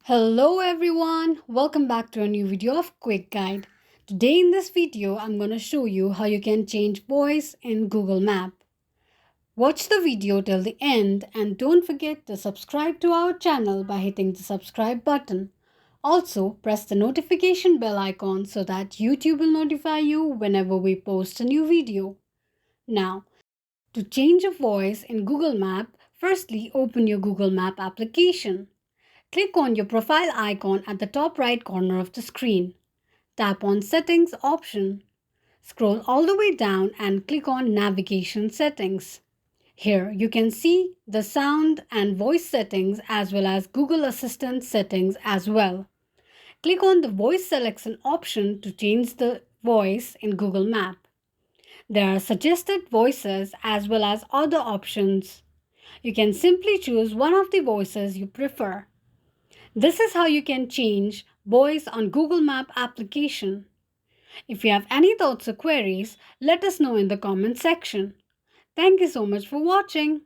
Hello everyone, welcome back to a new video of Quick Guide. Today in this video, I'm going to show you how you can change voice in Google Map. Watch the video till the end and don't forget to subscribe to our channel by hitting the subscribe button. Also, press the notification bell icon so that YouTube will notify you whenever we post a new video. Now, to change a voice in Google Map, firstly open your Google Map application. Click on your profile icon at the top right corner of the screen. Tap on Settings option. Scroll all the way down and click on Navigation Settings. Here you can see the sound and voice settings as well as Google Assistant settings as well. Click on the voice selection option to change the voice in Google Map. There are suggested voices as well as other options. You can simply choose one of the voices you prefer. This is how you can change voice on Google Map application. If you have any thoughts or queries, let us know in the comment section. Thank you so much for watching.